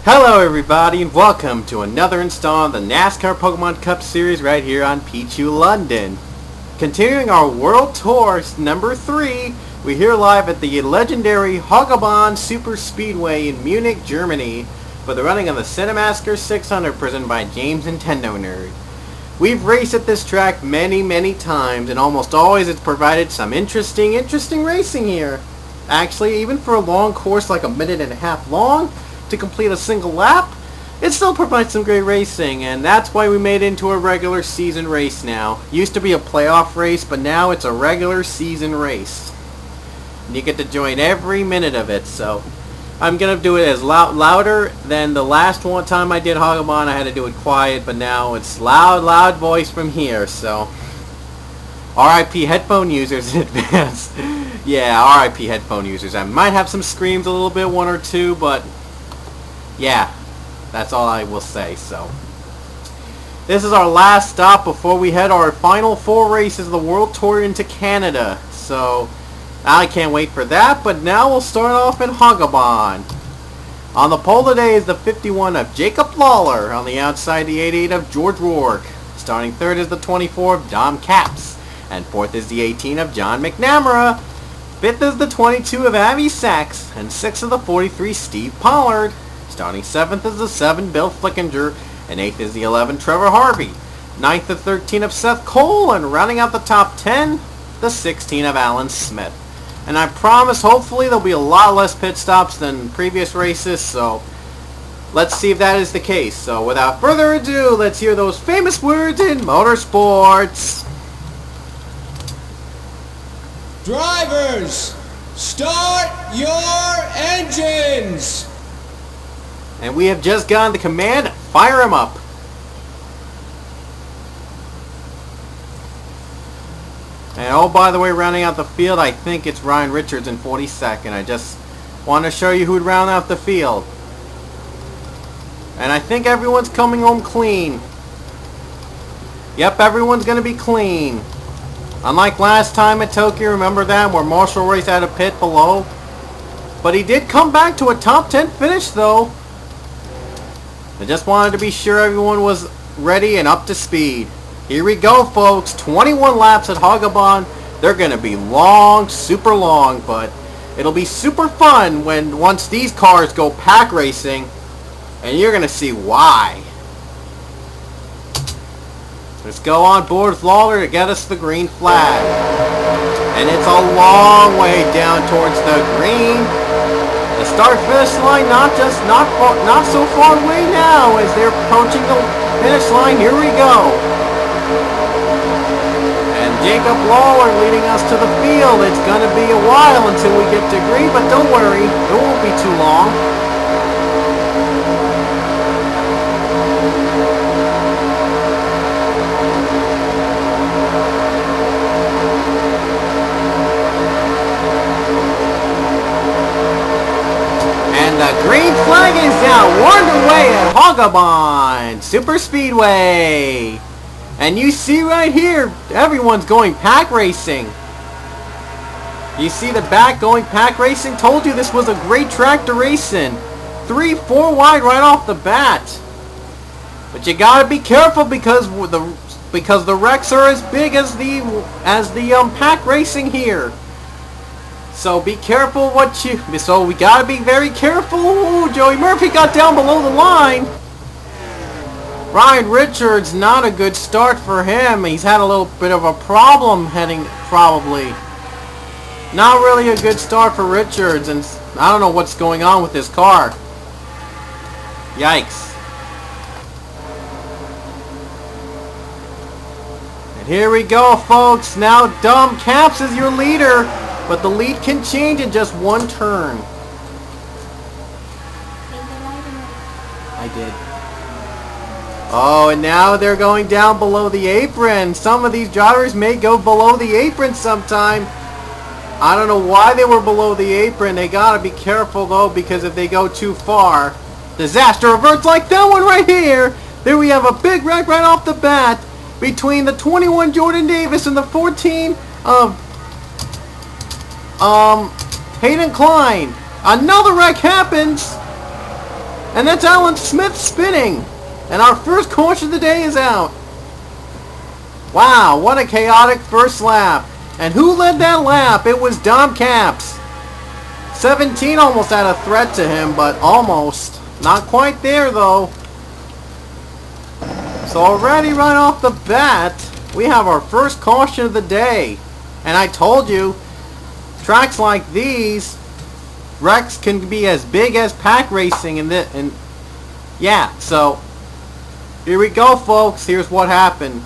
Hello everybody and welcome to another installment of the NASCAR Pokemon Cup Series right here on Pichu London. Continuing our World Tour number 3, we're here live at the legendary Hawgabahn Super Speedway in Munich, Germany for the running of the Cinemassacre 600 presented by JamesNintendoNerd. We've raced at this track many times and almost always it's provided some interesting racing here. Actually, even for a long course like a minute and a half long, to complete a single lap, it still provides some great racing, and that's why we made it into a regular season race now. Used to be a playoff race, but now it's a regular season race. And you get to join every minute of it, so I'm going to do it as louder than the last one time I did Hawgabahn. I had to do it quiet, but now it's loud voice from here, so RIP headphone users in advance. Yeah, RIP headphone users. I might have some screams a little bit, one or two, but yeah, that's all I will say. So this is our last stop before we head our final 4 races of the World Tour into Canada. So I can't wait for that, but now we'll start off in Hawgabahn. On the pole today is the 51 of Jacob Lawler. On the outside, the 88 of George Rourke. Starting third is the 24 of Dom Capps. And fourth is the 18 of John McNamara. Fifth is the 22 of Avi Sachs. And sixth is the 43 Steve Pollard. Starting 7th is the 7, Bill Flickinger, and 8th is the 11, Trevor Harvey. 9th the 13 of Seth Cole, and rounding out the top 10, the 16 of Alan Smith. And I promise, hopefully, there'll be a lot less pit stops than previous races, so let's see if that is the case. So without further ado, let's hear those famous words in motorsports. Drivers, start your engines! And we have just gotten the command, fire him up. And oh, by the way, rounding out the field, I think it's Ryan Richards in 42nd. I just want to show you who'd round out the field. And I think everyone's coming home clean. Yep, everyone's going to be clean. Unlike last time at Tokyo, remember that, where Marshall raced out of pit below? But he did come back to a top 10 finish, though. I just wanted to be sure everyone was ready and up to speed. Here we go, folks. 21 laps at Hawgabahn. They're going to be long, super long, but it'll be super fun once these cars go pack racing, and you're going to see why. Let's go on board with Lawler to get us the green flag. And it's a long way down towards the green. The start-finish line not so far away now as they're approaching the finish line. Here we go. And Jacob Lawler leading us to the field. It's going to be a while until we get to green, but don't worry, it won't be too long. The green flag is now underway at Hawgabahn Super Speedway. And you see right here, everyone's going pack racing. You see the back going pack racing? Told you this was a great track to race in. 3-4 wide right off the bat. But you gotta be careful because the wrecks are as big as the pack racing here. So be careful so we gotta be very careful. Ooh, Joey Murphy got down below the line. Ryan Richards, not a good start for him. He's had a little bit of a problem heading, probably. Not really a good start for Richards, and I don't know what's going on with his car. Yikes. And here we go, folks. Now Dom Capps is your leader. But the lead can change in just one turn. I did. Oh, and now they're going down below the apron. Some of these drivers may go below the apron sometime. I don't know why they were below the apron. They gotta be careful though, because if they go too far, disaster averts like that one right here. There we have a big wreck right off the bat between the 21 Jordan Davis and the 14 of Hayden Klein. Another wreck happens. And that's Alan Smith spinning. And our first caution of the day is out. Wow, what a chaotic first lap. And who led that lap? It was Dom Capps. 17 almost had a threat to him, but almost. Not quite there, though. So already right off the bat, we have our first caution of the day. And I told you, tracks like these, wrecks can be as big as pack racing. And yeah, so here we go, folks. Here's what happened.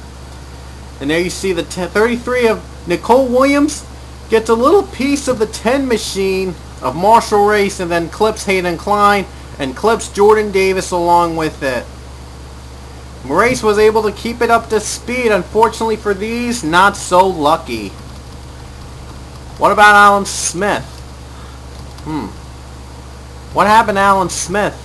And there you see the 33 of Nicole Williams gets a little piece of the 10 machine of Marshall Race and then clips Hayden Klein and clips Jordan Davis along with it. Race was able to keep it up to speed. Unfortunately for these, not so lucky. What about Alan Smith? What happened to Alan Smith?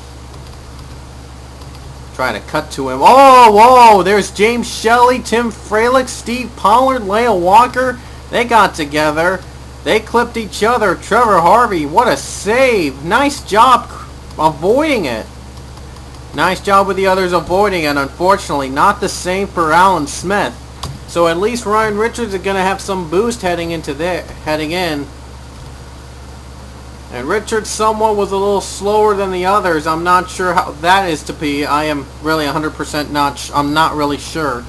Try to cut to him. Oh, whoa! There's James Shelley, Tim Fralick, Steve Pollard, Leia Walker. They got together. They clipped each other. Trevor Harvey, what a save. Nice job avoiding it. Nice job with the others avoiding it. Unfortunately, not the same for Alan Smith. So at least Ryan Richards is going to have some boost heading in. And Richards somewhat was a little slower than the others. I'm not sure how that is to be. I am really 100% not. I'm not really sure.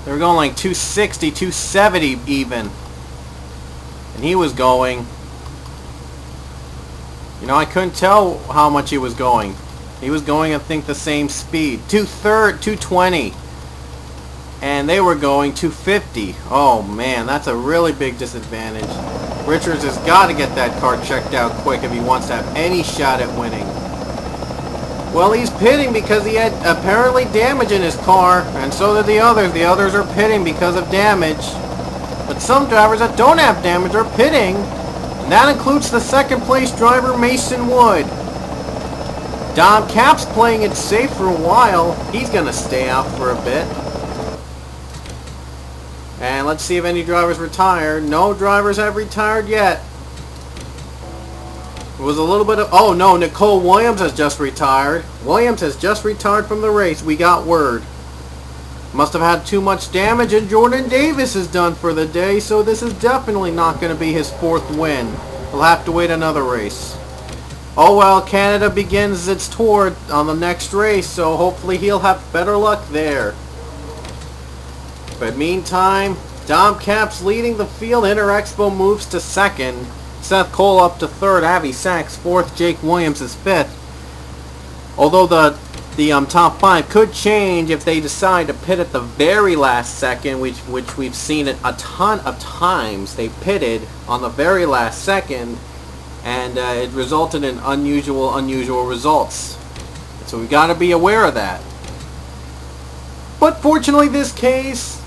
They were going like 260, 270 even. And he was going. You know, I couldn't tell how much he was going. He was going, I think, the same speed. 220. And they were going 250. Oh, man, that's a really big disadvantage. Richards has got to get that car checked out quick if he wants to have any shot at winning. Well, he's pitting because he had apparently damage in his car, and so did the others. The others are pitting because of damage. But some drivers that don't have damage are pitting, and that includes the second place driver, Mason Wood. Dom Capps playing it safe for a while. He's going to stay out for a bit. And let's see if any drivers retire. No drivers have retired yet. It was a little bit of... Oh, no, Nicole Williams has just retired. Williams has just retired from the race. We got word. Must have had too much damage, and Jordan Davis is done for the day, so this is definitely not going to be his fourth win. We'll have to wait another race. Oh, well, Canada begins its tour on the next race, so hopefully he'll have better luck there. But meantime, Dom Capps leading the field. Interexpo moves to second. Seth Cole up to third. Avi Sachs fourth. Jake Williams is fifth. Although the top five could change if they decide to pit at the very last second, which we've seen it a ton of times. They pitted on the very last second, and it resulted in unusual results. So we've got to be aware of that. But fortunately, this case,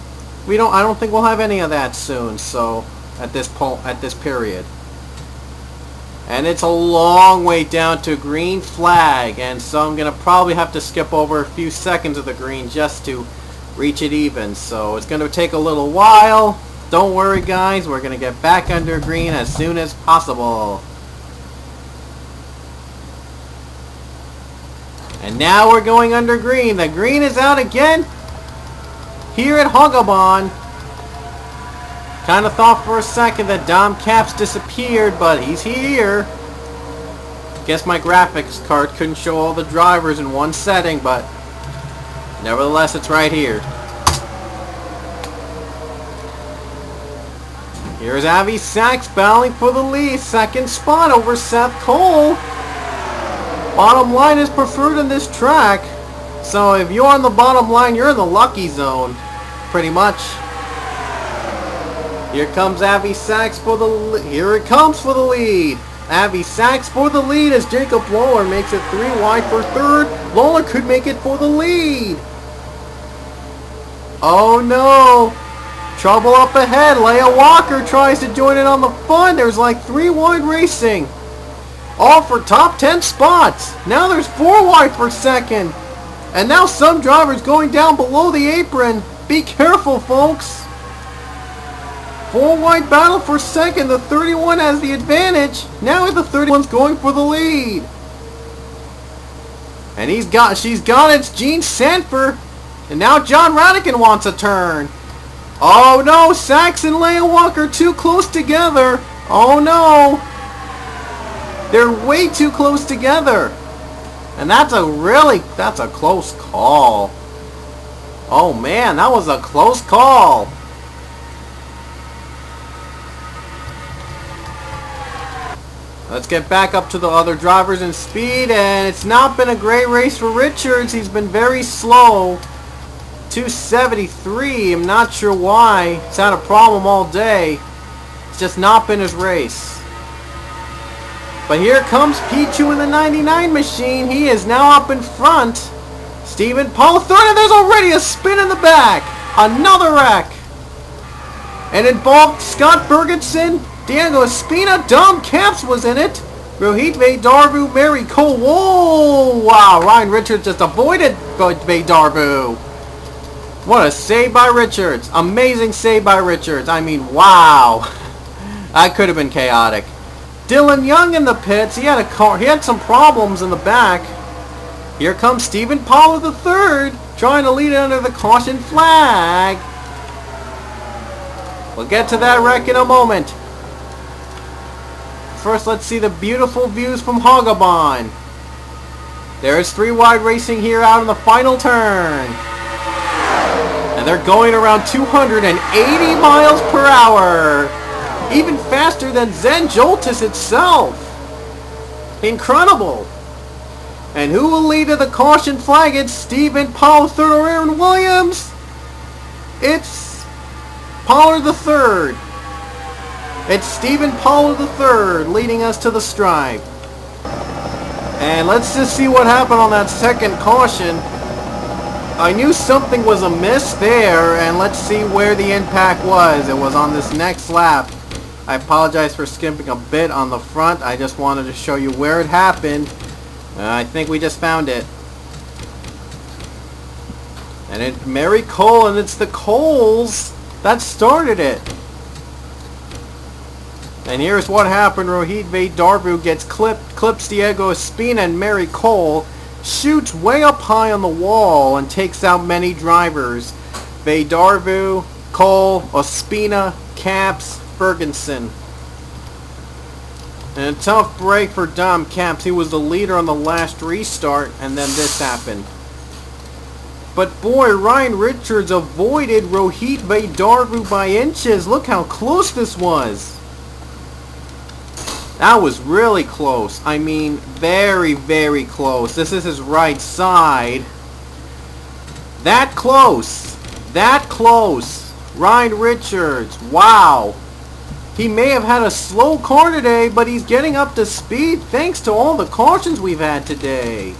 I don't think we'll have any of that soon. So at this period. And it's a long way down to green flag, and so I'm going to probably have to skip over a few seconds of the green just to reach it even. So it's going to take a little while. Don't worry, guys. We're going to get back under green as soon as possible. And now we're going under green. The green is out again here at Hawgabahn. Kind of thought for a second that Dom Capps disappeared, but he's here. Guess my graphics card couldn't show all the drivers in one setting, but nevertheless, it's right here. Here's Avi Sachs battling for the lead. Second spot over Seth Cole. Bottom line is preferred in this track. So if you're on the bottom line, you're in the lucky zone, pretty much. Here comes Avi Sachs for the here it comes for the lead. Avi Sachs for the lead as Jacob Lawler makes it 3 wide for third. Lawler could make it for the lead. Oh no. Trouble up ahead. Leia Walker tries to join in on the fun. There's like 3 wide racing. All for top 10 spots. Now there's 4 wide for second. And now some drivers going down below the apron. Be careful, folks. Four-wide battle for second. The 31 has the advantage. Now the 31's going for the lead. And she's got it. It's Gene Sanford. And now John Radican wants a turn. Oh no, Sachs and Leia Walker too close together. Oh no. They're way too close together. And that's a close call. Oh man, that was a close call. Let's get back up to the other drivers in speed, and it's not been a great race for Richards. He's been very slow. 273, I'm not sure why. He's had a problem all day. It's just not been his race. But here comes Pichu in the 99 machine. He is now up in front. Stephen Paul third, and there's already a spin in the back. Another wreck. And involved Scott Bergenson, Diego Espina, Dom Camps was in it. Rohit Vedarvu, Mary Cole. Whoa! Wow, Ryan Richards just avoided Vedarvu. What a save by Richards. Amazing save by Richards. I mean, wow. That could have been chaotic. Dylan Young in the pits. He had some problems in the back. Here comes Stephen Pollard III, trying to lead under the caution flag. We'll get to that wreck in a moment. First, let's see the beautiful views from Hawgabahn. There's 3-wide racing here out in the final turn. And they're going around 280 miles per hour. Even faster than Zen Joltis itself. Incredible. And who will lead to the caution flag? It's Stephen Pollard III or Aaron Williams. It's Pollard III. It's Stephen Pollard III leading us to the stripe. And let's just see what happened on that second caution. I knew something was amiss there, and let's see where the impact was. It was on this next lap. I apologize for skipping a bit on the front. I just wanted to show you where it happened. I think we just found it. And it's Mary Cole, and it's the Coles that started it. And here's what happened. Rohit Vedarvu gets clips Diego Espina and Mary Cole. Shoots way up high on the wall and takes out many drivers. Vedarvu, Cole, Ospina, Camps, Ferguson. And a tough break for Dom Camps. He was the leader on the last restart, and then this happened. But boy, Ryan Richards avoided Rohit Vedarvu by inches. Look how close this was. That was really close. I mean, very, very close. This is his right side. That close. That close. Ryan Richards. Wow. He may have had a slow car today, but he's getting up to speed thanks to all the cautions we've had today.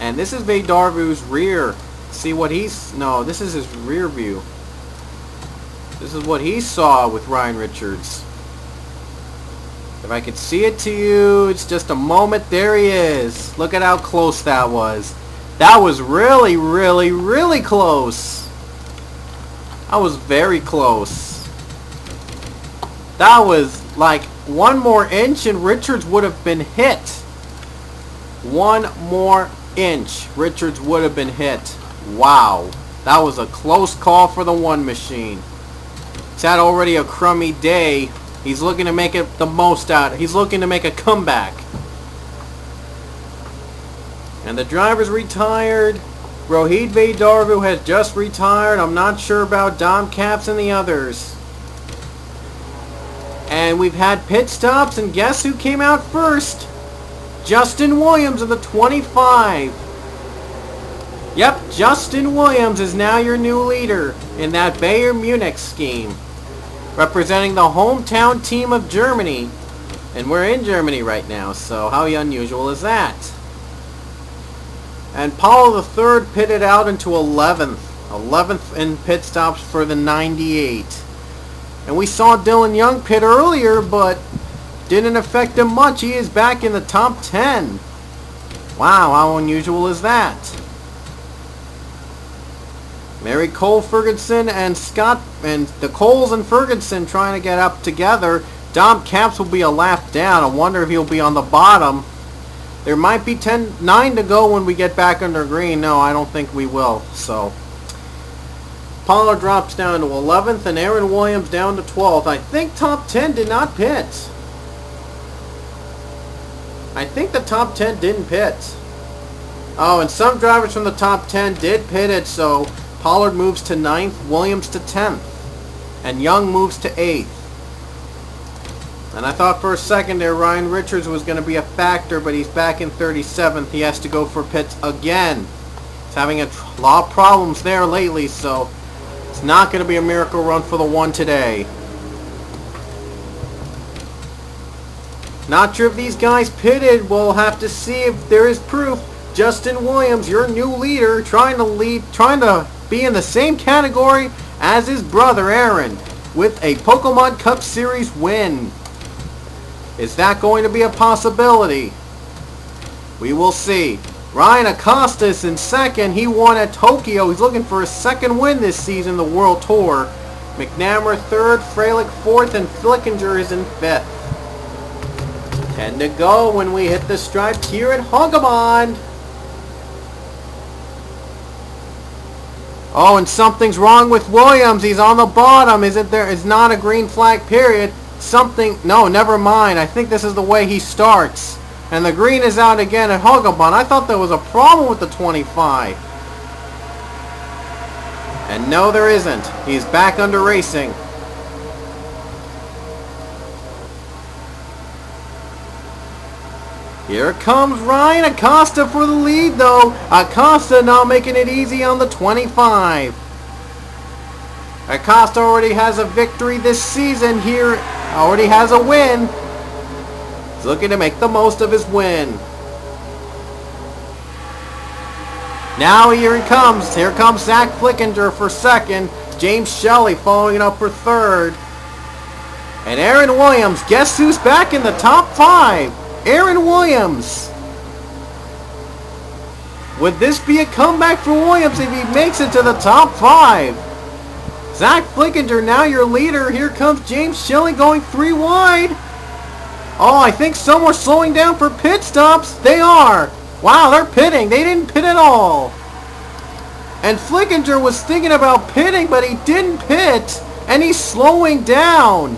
And this is Vedarvu's rear. See what he's... No, this is his rear view. This is what he saw with Ryan Richards. If I could see it to you, it's just a moment. There he is. Look at how close that was. That was really, really, really close. That was very close. That was like one more inch and Richards would have been hit. One more inch. Richards would have been hit. Wow. That was a close call for the one machine. He's had already a crummy day. He's looking to make it the most out. He's looking to make a comeback. And the driver's retired. Rohit Vedarvu has just retired. I'm not sure about Dom Caps and the others. And we've had pit stops, and guess who came out first? Justin Williams of the 25. Yep, Justin Williams is now your new leader in that Bayern Munich scheme. Representing the hometown team of Germany. And we're in Germany right now, so how unusual is that? And Paul III pitted out into 11th. 11th in pit stops for the 98. And we saw Dylan Young pit earlier, but didn't affect him much. He is back in the top 10. Wow, how unusual is that? Mary Cole Ferguson and Scott and the Coles and Ferguson trying to get up together. Dom Capps will be a lap down. I wonder if he'll be on the bottom. There might be 9 to go when we get back under green. No, I don't think we will. So Pollard drops down to 11th and Aaron Williams down to 12th. I think top 10 did not pit. I think the top 10 didn't pit. Oh, and some drivers from the top 10 did pit it, so Pollard moves to 9th, Williams to 10th, and Young moves to 8th. And I thought for a second there Ryan Richards was going to be a factor, but he's back in 37th. He has to go for pits again. He's having a lot of problems there lately, so it's not going to be a miracle run for the one today. Not sure if these guys pitted. We'll have to see if there is proof. Justin Williams, your new leader, trying to be in the same category as his brother Aaron with a Pokemon Cup Series win. Is that going to be a possibility? We will see. Ryan Acosta is in second. He won at Tokyo. He's looking for his second win this season, the World Tour. McNamara third, Freilich fourth, and Flickinger is in fifth. 10 to go when we hit the stripe here at Hawgabahn. Oh, and something's wrong with Williams. He's on the bottom. Is it there? It's not a green flag period. Something. No, never mind. I think this is the way he starts. And the green is out again at Hawgabahn. I thought there was a problem with the 25. And no, there isn't. He's back under racing. Here comes Ryan Acosta for the lead, though. Acosta now making it easy on the 25. Acosta already has a victory this season here. Already has a win. He's looking to make the most of his win. Now here he comes. Here comes Zach Flickinger for second. James Shelley following it up for third. And Aaron Williams. Guess who's back in the top 5? Aaron Williams. Would this be a comeback for Williams if he makes it to the top 5? Zach Flickinger, now your leader. Here comes James Shelley going 3 wide. Oh, I think some are slowing down for pit stops. They are. Wow, they're pitting. They didn't pit at all. And Flickinger was thinking about pitting, but he didn't pit. And he's slowing down.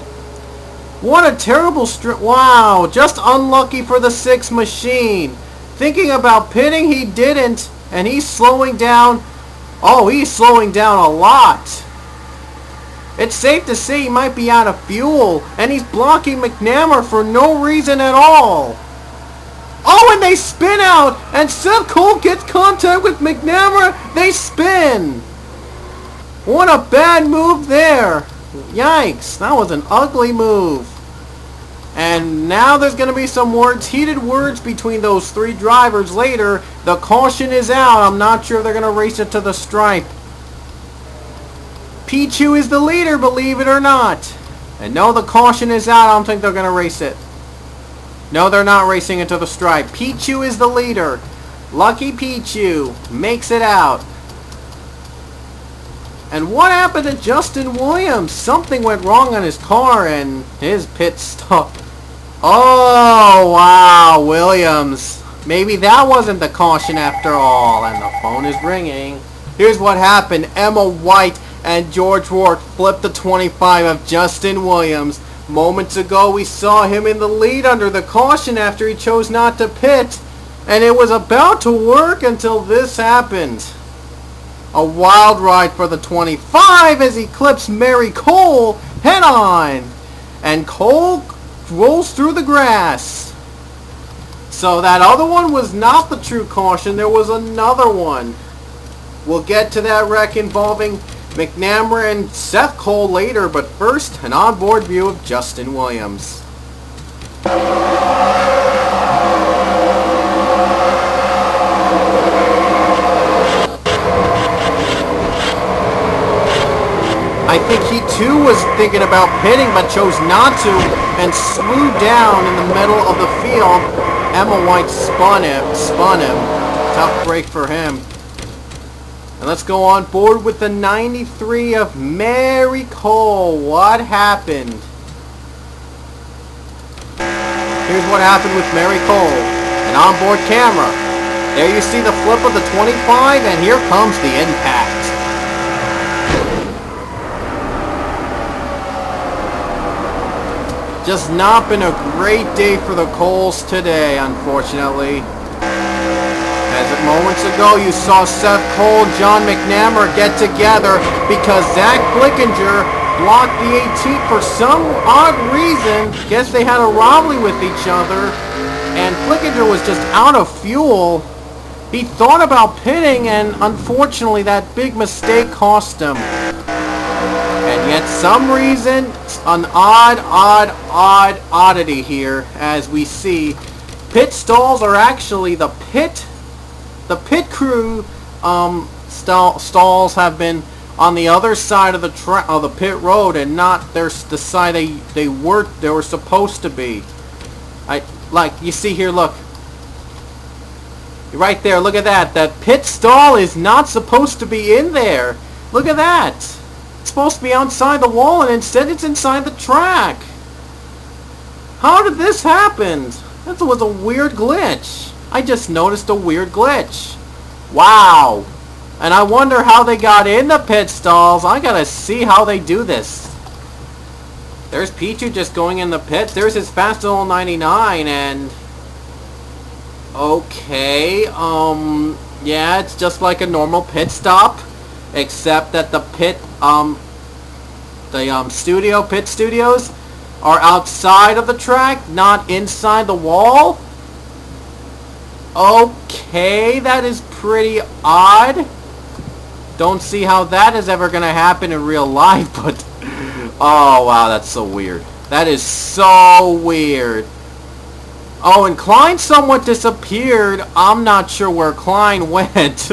What a terrible strip. Wow, just unlucky for the 6 machine. Thinking about pitting, he didn't. And he's slowing down. Oh, he's slowing down a lot. It's safe to say he might be out of fuel. And he's blocking McNamara for no reason at all. Oh, and they spin out. And Seth Cole gets contact with McNamara. They spin. What a bad move there. Yikes, that was an ugly move. And now there's going to be some heated words between those 3 drivers later. The caution is out. I'm not sure if they're going to race it to the stripe. Pichu is the leader, believe it or not. And no, the caution is out. I don't think they're going to race it. No, they're not racing it to the stripe. Pichu is the leader. Lucky Pichu makes it out. And what happened to Justin Williams? Something went wrong on his car and his pit stop. Oh, wow, Williams. Maybe that wasn't the caution after all. And the phone is ringing. Here's what happened. Emma White and George Rourke flipped the 25 of Justin Williams. Moments ago, we saw him in the lead under the caution after he chose not to pit. And it was about to work until this happened. A wild ride for the 25 as he clips Mary Cole head on. And Cole rolls through the grass. So that other one was not the true caution. There was another one. We'll get to that wreck involving McNamara and Seth Cole later. But first, an onboard view of Justin Williams. I think he too was thinking about pitting but chose not to and slew down in the middle of the field. Emma White spun him. Tough break for him. And let's go on board with the 93 of Mary Cole. What happened? Here's what happened with Mary Cole. An onboard camera. There you see the flip of the 25, and here comes the impact. Just not been a great day for the Coles today, unfortunately. As moments ago, you saw Seth Cole and John McNamara get together because Zach Flickinger blocked the 18 for some odd reason. Guess they had a rivalry with each other, and Flickinger was just out of fuel. He thought about pitting, and unfortunately, that big mistake cost him. And yet, some reason, an oddity here, as we see, pit stalls are actually the pit crew stalls have been on the other side of the pit road, and not the side they were supposed to be. Like you see here, look. Right there, look at that. That pit stall is not supposed to be in there. Look at that. It's supposed to be outside the wall, and instead it's inside the track. How did this happen? That was a weird glitch. I just noticed a weird glitch. Wow. And I wonder how they got in the pit stalls. I gotta see how they do this. There's Pichu just going in the pits. There's his fast 99, and okay, yeah, it's just like a normal pit stop, except that the pit studios are outside of the track, not inside the wall. Okay, that is pretty odd. Don't see how that is ever gonna happen in real life, but oh wow, that's so weird. That is so weird. Oh, and Klein somewhat disappeared. I'm not sure where Klein went.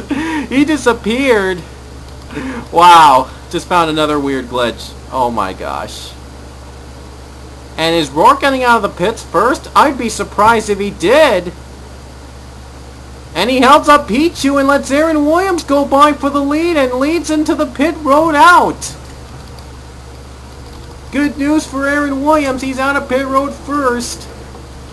He disappeared. Wow, just found another weird glitch. Oh my gosh. And is Rourke getting out of the pits first? I'd be surprised if he did. And he helps up Pichu and lets Aaron Williams go by for the lead and leads into the pit road out. Good news for Aaron Williams. He's out of pit road first.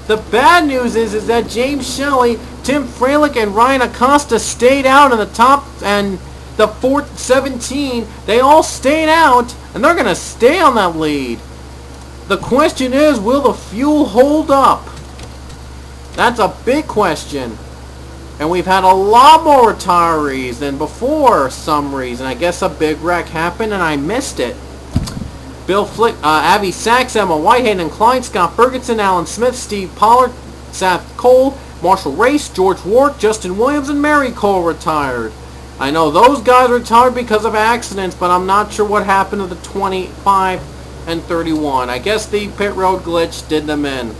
The bad news is that James Shelley, Tim Fralick, and Ryan Acosta stayed out in the top, and the 17, they all stayed out, and they're going to stay on that lead. The question is, will the fuel hold up? That's a big question. And we've had a lot more retirees than before for some reason. I guess a big wreck happened and I missed it. Bill Flick, Avi Sachs, Emma Whitehead, and Klein, Scott Ferguson, Alan Smith, Steve Pollard, Seth Cole, Marshall Race, George Ward, Justin Williams, and Mary Cole retired. I know those guys retired because of accidents, but I'm not sure what happened to the 25 and 31. I guess the pit road glitch did them in.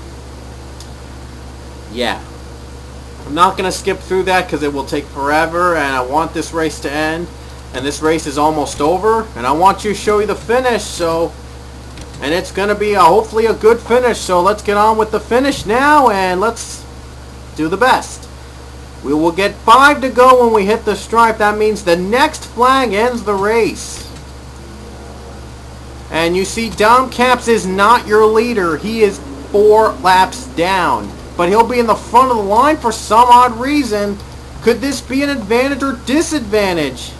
Yeah. I'm not going to skip through that because it will take forever, and I want this race to end. And this race is almost over, and I want to show you the finish, and it's going to be hopefully a good finish, so let's get on with the finish now, and let's do the best. We will get 5 to go when we hit the stripe. That means the next flag ends the race. And you see Dom Capps is not your leader. He is 4 laps down, but he'll be in the front of the line for some odd reason. Could this be an advantage or disadvantage?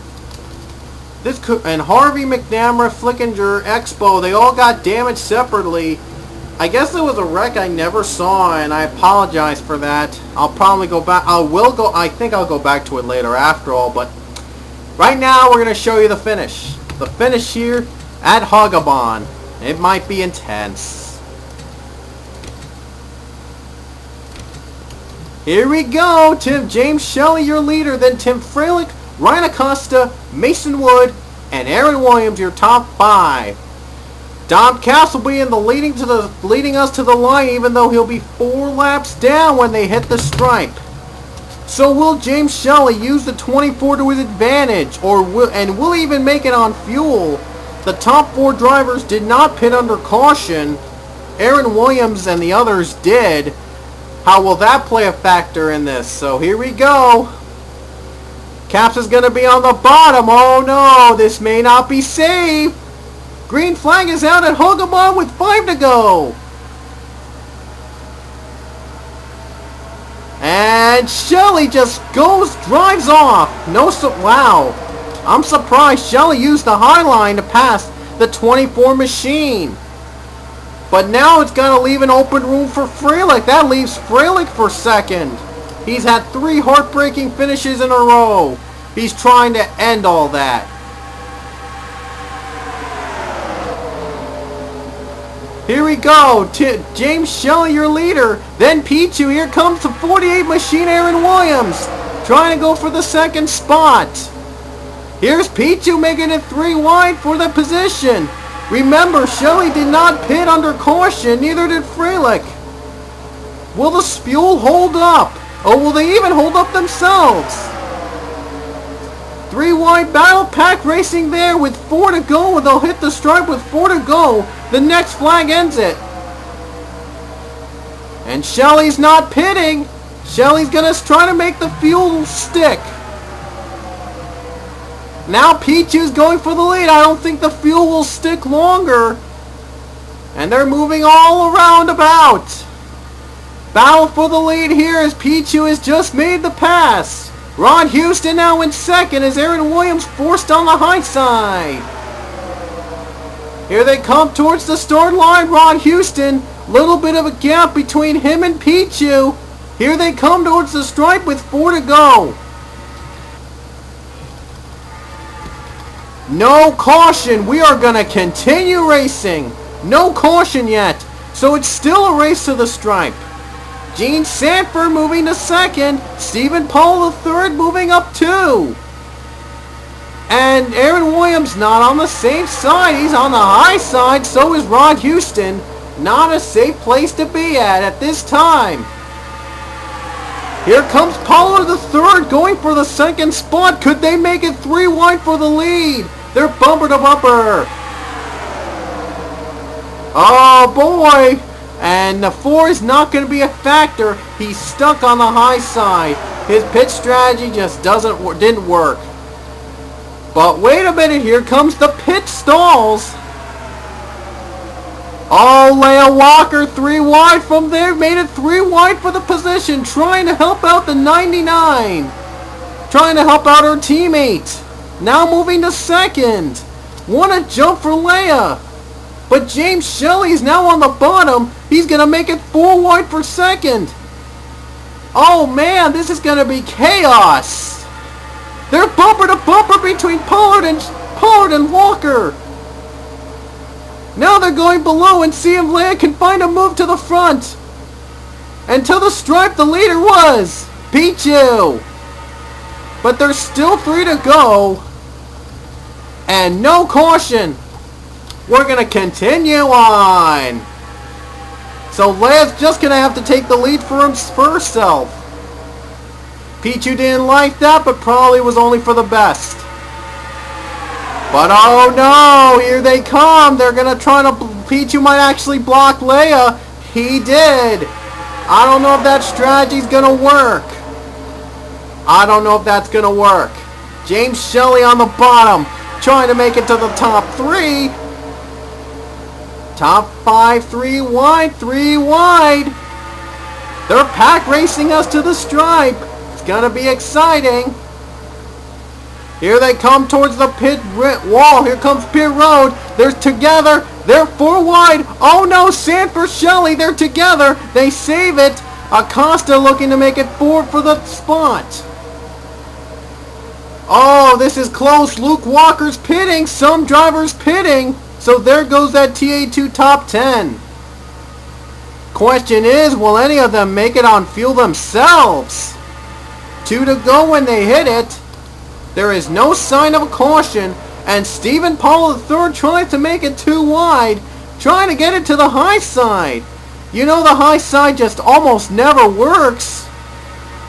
This could, and Harvey, McNamara, Flickinger, Expo, they all got damaged separately. I guess there was a wreck I never saw, and I apologize for that. I'll probably go back. I think I'll go back to it later after all, but right now we're going to show you the finish. The finish here at Hawgabahn. It might be intense. Here we go. James Shelley, your leader, then Tim Fralick, Ryan Acosta, Mason Wood, and Aaron Williams, your top 5. Dom Capps will be in the leading us to the line, even though he'll be 4 laps down when they hit the stripe. So will James Shelley use the 24 to his advantage, and will he even make it on fuel? The top 4 drivers did not pit under caution. Aaron Williams and the others did. How will that play a factor in this? So here we go. Caps is going to be on the bottom. Oh no, this may not be safe. Green flag is out at Hawgabahn with 5 to go. And Shelly just drives off. Wow. I'm surprised Shelly used the high line to pass the 24 machine. But now it's going to leave an open room for Freilich. That leaves Freilich for second. He's had 3 heartbreaking finishes in a row. He's trying to end all that. Here we go. James Shelly, your leader. Then Pichu. Here comes the 48 machine, Aaron Williams. Trying to go for the second spot. Here's Pichu making it 3 wide for the position. Remember, Shelly did not pit under caution. Neither did Freilich. Will the fuel hold up? Or will they even hold up themselves? 3 wide battle pack racing there with 4 to go. They'll hit the stripe with 4 to go. The next flag ends it. And Shelly's not pitting. Shelly's going to try to make the fuel stick. Now Pichu's going for the lead. I don't think the fuel will stick longer. And they're moving all around about. Battle for the lead here as Pichu has just made the pass. Ron Houston now in second as Aaron Williams forced on the high side. Here they come towards the start line. Ron Houston, little bit of a gap between him and Pichu. Here they come towards the stripe with 4 to go. No caution. We are going to continue racing. No caution yet. So it's still a race to the stripe. Gene Sanford moving to second. Stephen Paul III moving up 2. And Aaron Williams not on the safe side. He's on the high side. So is Ron Houston. Not a safe place to be at this time. Here comes Pollard III going for the second spot. Could they make it 3 wide for the lead? They're bumper to bumper. Oh boy. And the 4 is not going to be a factor. He's stuck on the high side. His pit strategy just didn't work. But wait a minute. Here comes the pit stalls. Oh, Leia Walker 3 wide from there. Made it 3 wide for the position. Trying to help out the 99. Trying to help out her teammate. Now moving to second. Want to jump for Leia. But James Shelly's now on the bottom. He's going to make it 4 wide for second. Oh man, this is going to be chaos. They're bumper to bumper between Pollard and Walker. Now they're going below and see if Leia can find a move to the front. And to the stripe the leader was Pichu. But there's still 3 to go. And no caution. We're going to continue on. So Leia's just going to have to take the lead for herself. Pichu didn't like that, but probably was only for the best. But oh no, here they come. They're going to try to... Pichu might actually block Leia. He did. I don't know if that strategy's going to work. I don't know if that's going to work. James Shelly on the bottom, trying to make it to the top 3. Top 5, 3 wide, 3 wide. They're pack racing us to the stripe. It's going to be exciting. Here they come towards the pit wall. Here comes pit road. They're together. They're 4 wide. Oh no, Sanford Shelly. They're together. They save it. Acosta looking to make it 4 for the spot. Oh, this is close. Luke Walker's pitting. Some drivers pitting. So there goes that TA2 top 10. Question is, will any of them make it on fuel themselves? 2 to go when they hit it. There is no sign of a caution. And Stephen Paul III tries to make it 2 wide. Trying to get it to the high side. You know the high side just almost never works.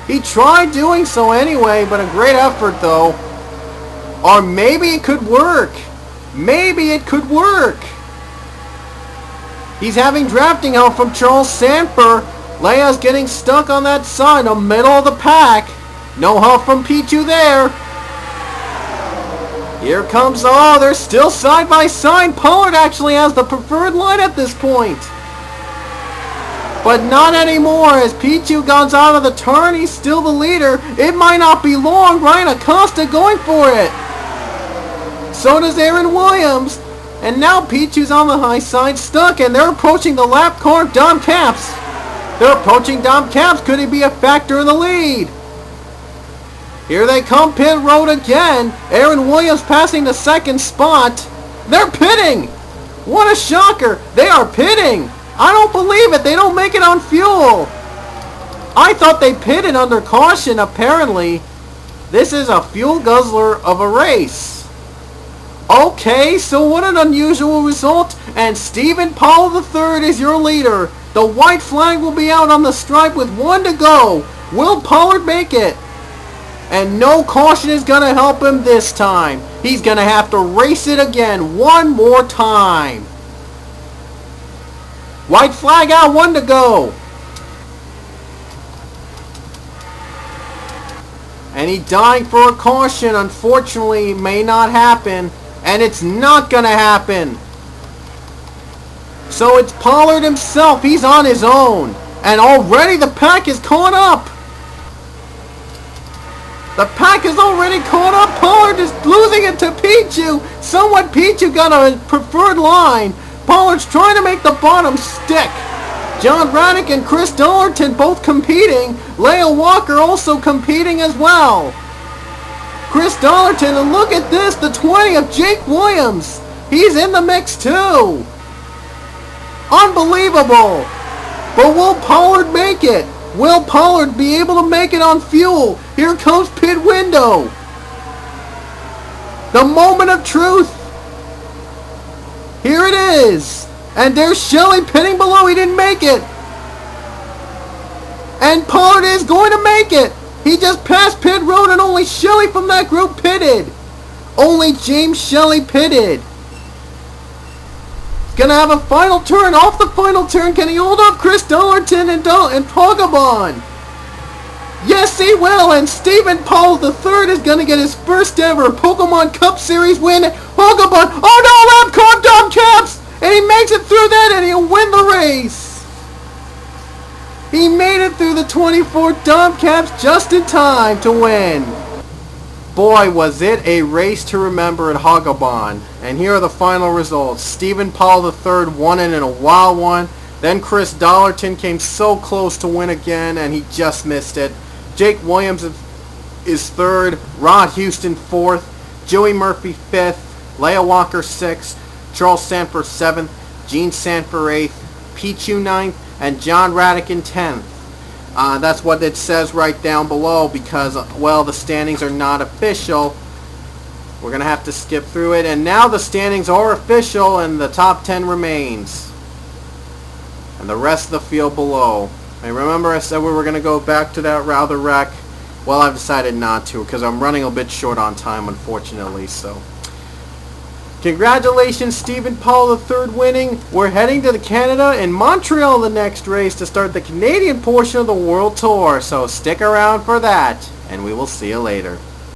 He tried doing so anyway, but a great effort though. Or maybe it could work. Maybe it could work. He's having drafting help from Charles Sanford. Leia's getting stuck on that side, in the middle of the pack. No help from Pichu there. Here comes, oh, they're still side by side. Pollard actually has the preferred line at this point. But not anymore, as Pichu goes out of the turn, he's still the leader. It might not be long, Ryan Acosta going for it. So does Aaron Williams. And now Pichu's on the high side, stuck, and they're approaching the lap car, Dom Capps. They're approaching Dom Capps. Could he be a factor in the lead? Here they come, pit road again. Aaron Williams passing the second spot. They're pitting. What a shocker. They are pitting. I don't believe it. They don't make it on fuel. I thought they pitted under caution, apparently. This is a fuel guzzler of a race. Okay, so what an unusual result. And Stephen Paul III is your leader. The white flag will be out on the stripe with 1 to go. Will Pollard make it? And no caution is going to help him this time. He's going to have to race it again one more time. White flag out, 1 to go. And he dying for a caution. Unfortunately, may not happen. And it's not going to happen. So it's Pollard himself. He's on his own. And already the pack is caught up. The pack is already caught up. Pollard is losing it to Pichu. Somewhat Pichu got a preferred line. Pollard's trying to make the bottom stick. John Raddick and Chris Dollerton both competing. Leo Walker also competing as well. Chris Dollerton, and look at this, the 20 of Jake Williams. He's in the mix too. Unbelievable. But will Pollard make it? Will Pollard be able to make it on fuel? Here comes pit window. The moment of truth. Here it is. And there's Shelley pitting below. He didn't make it. And Pollard is going to make it. He just passed pit road and only Shelley from that group pitted. Only James Shelley pitted. He's going to have a final turn. Off the final turn. Can he hold up Chris Dollerton and Hawgabahn? Yes, he will. And Stephen Paul III is going to get his first ever Pokemon Cup Series win. Hawgabahn. Oh no, lap car, Dom Capps. And he makes it through that and he'll win the race. He made it through the 24th Dom Capps just in time to win. Boy, was it a race to remember at Hawgabahn. And here are the final results. Stephen Paul III won it in a wild one. Then Chris Dollerton came so close to win again and he just missed it. Jake Williams is third. Rod Houston fourth. Joey Murphy fifth. Leo Walker sixth. Charles Sanford seventh. Gene Sanford eighth. Pichu ninth. And John Raddick in 10th. That's what it says right down below because, well, the standings are not official. We're going to have to skip through it. And now the standings are official and the top 10 remains. And the rest of the field below. And remember I said we were going to go back to that Router Wreck? Well, I've decided not to because I'm running a bit short on time, unfortunately. So, congratulations, Stephen Paul III winning. We're heading to Canada in Montreal the next race to start the Canadian portion of the World Tour. So stick around for that, and we will see you later.